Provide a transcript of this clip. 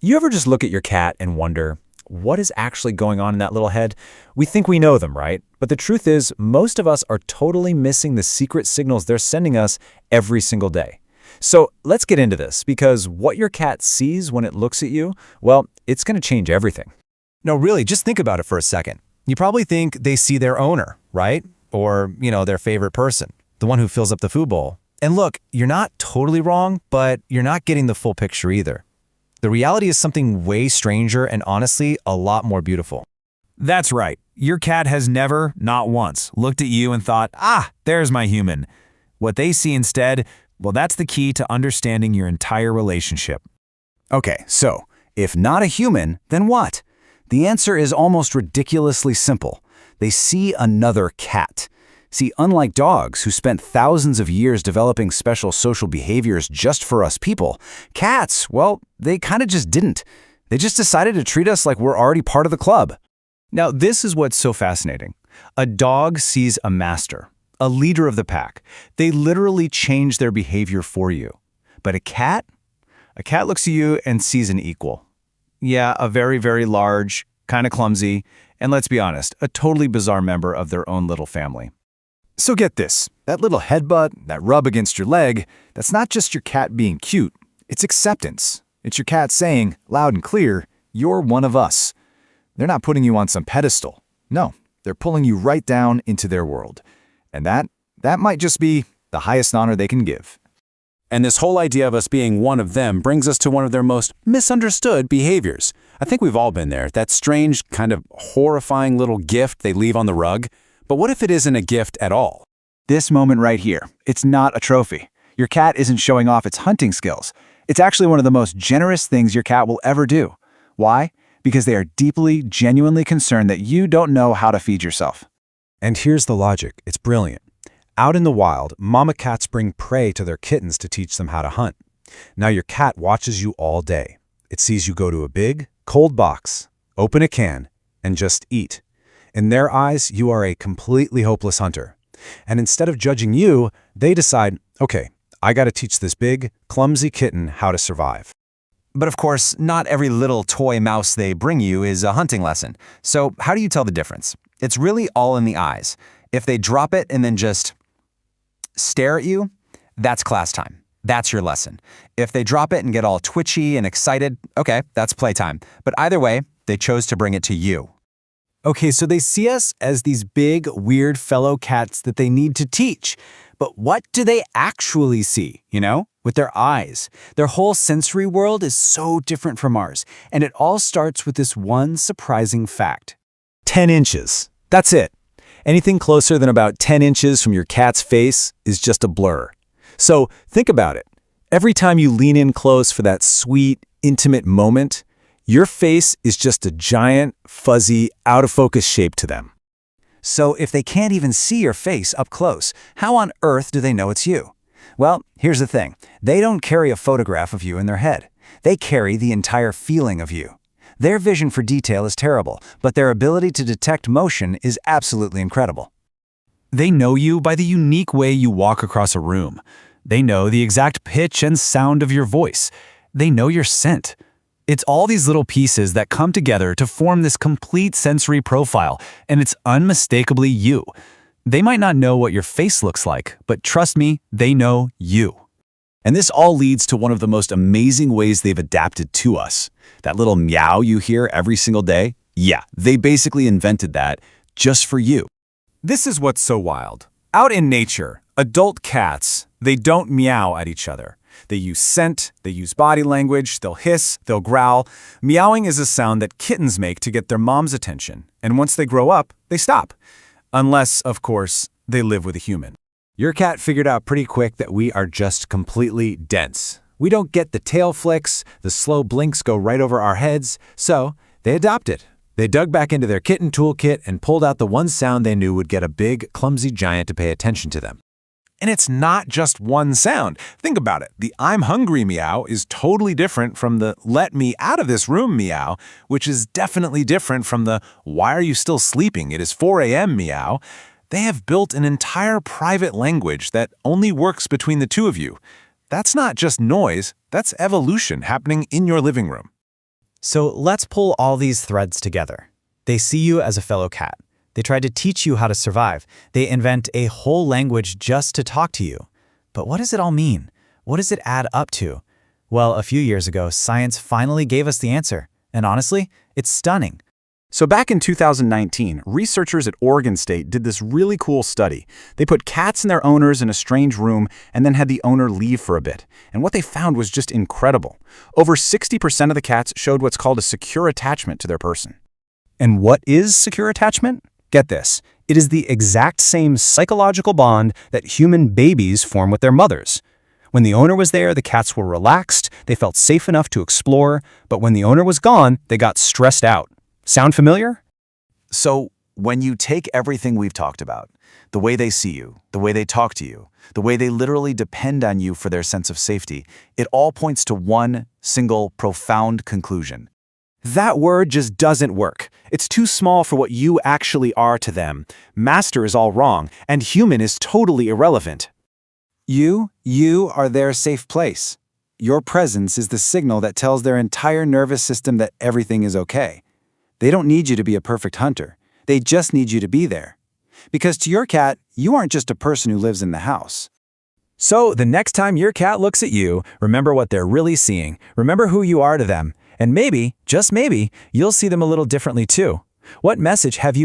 You ever just look at your cat and wonder, what is actually going on in that little head? We think we know them, right? But the truth is, most of us are totally missing the secret signals they're sending us every single day. So let's get into this, because what your cat sees when it looks at you, well, it's going to change everything. No, really, just think about it for a second. You probably think they see their owner, right? Or, their favorite person, the one who fills up the food bowl. And look, you're not totally wrong, but you're not getting the full picture either. The reality is something way stranger and honestly, a lot more beautiful. That's right. Your cat has never, not once, looked at you and thought, there's my human. What they see instead, well, that's the key to understanding your entire relationship. Okay, so if not a human, then what? The answer is almost ridiculously simple. They see another cat. See, unlike dogs who spent thousands of years developing special social behaviors just for us people, cats, well, they kind of just didn't. They just decided to treat us like we're already part of the club. Now, this is what's so fascinating. A dog sees a master, a leader of the pack. They literally change their behavior for you. But a cat looks at you and sees an equal. Yeah, a very, very large, kind of clumsy, and let's be honest, a totally bizarre member of their own little family. So get this, that little headbutt, that rub against your leg, that's not just your cat being cute, it's acceptance. It's your cat saying, loud and clear, you're one of us. They're not putting you on some pedestal. No, they're pulling you right down into their world. And that might just be the highest honor they can give. And this whole idea of us being one of them brings us to one of their most misunderstood behaviors. I think we've all been there, that strange, kind of horrifying little gift they leave on the rug. But what if it isn't a gift at all? This moment right here, it's not a trophy. Your cat isn't showing off its hunting skills. It's actually one of the most generous things your cat will ever do. Why? Because they are deeply, genuinely concerned that you don't know how to feed yourself. And here's the logic. It's brilliant. Out in the wild, mama cats bring prey to their kittens to teach them how to hunt. Now your cat watches you all day. It sees you go to a big, cold box, open a can, and just eat. In their eyes, you are a completely hopeless hunter. And instead of judging you, they decide, okay, I got to teach this big, clumsy kitten how to survive. But of course, not every little toy mouse they bring you is a hunting lesson. So how do you tell the difference? It's really all in the eyes. If they drop it and then just stare at you, that's class time. That's your lesson. If they drop it and get all twitchy and excited, okay, that's playtime. But either way, they chose to bring it to you. Okay, so they see us as these big, weird fellow cats that they need to teach. But what do they actually see, with their eyes? Their whole sensory world is so different from ours. And it all starts with this one surprising fact. 10 inches. That's it. Anything closer than about 10 inches from your cat's face is just a blur. So think about it. Every time you lean in close for that sweet, intimate moment, your face is just a giant, fuzzy, out-of-focus shape to them. So if they can't even see your face up close, how on earth do they know it's you? Well, here's the thing. They don't carry a photograph of you in their head. They carry the entire feeling of you. Their vision for detail is terrible, but their ability to detect motion is absolutely incredible. They know you by the unique way you walk across a room. They know the exact pitch and sound of your voice. They know your scent. It's all these little pieces that come together to form this complete sensory profile, and it's unmistakably you. They might not know what your face looks like, but trust me, they know you. And this all leads to one of the most amazing ways they've adapted to us. That little meow you hear every single day? Yeah, they basically invented that just for you. This is what's so wild. Out in nature, adult cats, they don't meow at each other. They use scent, they use body language, they'll hiss, they'll growl. Meowing is a sound that kittens make to get their mom's attention, and once they grow up, they stop. Unless, of course, they live with a human. Your cat figured out pretty quick that we are just completely dense. We don't get the tail flicks, the slow blinks go right over our heads, so they adopted. They dug back into their kitten toolkit and pulled out the one sound they knew would get a big, clumsy giant to pay attention to them. And it's not just one sound. Think about it. The I'm hungry meow is totally different from the let me out of this room meow, which is definitely different from the why are you still sleeping? It is 4 a.m. meow. They have built an entire private language that only works between the two of you. That's not just noise, that's evolution happening in your living room. So let's pull all these threads together. They see you as a fellow cat. They try to teach you how to survive. They invent a whole language just to talk to you. But what does it all mean? What does it add up to? Well, a few years ago, science finally gave us the answer. And honestly, it's stunning. So back in 2019, researchers at Oregon State did this really cool study. They put cats and their owners in a strange room and then had the owner leave for a bit. And what they found was just incredible. Over 60% of the cats showed what's called a secure attachment to their person. And what is secure attachment? Get this. It is the exact same psychological bond that human babies form with their mothers. When the owner was there, the cats were relaxed, they felt safe enough to explore, but when the owner was gone, they got stressed out. Sound familiar? So, when you take everything we've talked about, the way they see you, the way they talk to you, the way they literally depend on you for their sense of safety, it all points to one single profound conclusion. That word just doesn't work. It's too small for what you actually are to them. Master is all wrong, and human is totally irrelevant. You are their safe place. Your presence is the signal that tells their entire nervous system that everything is okay. They don't need you to be a perfect hunter. They just need you to be there. Because to your cat, you aren't just a person who lives in the house. So the next time your cat looks at you, remember what they're really seeing. Remember who you are to them. And maybe, just maybe, you'll see them a little differently too. What message have you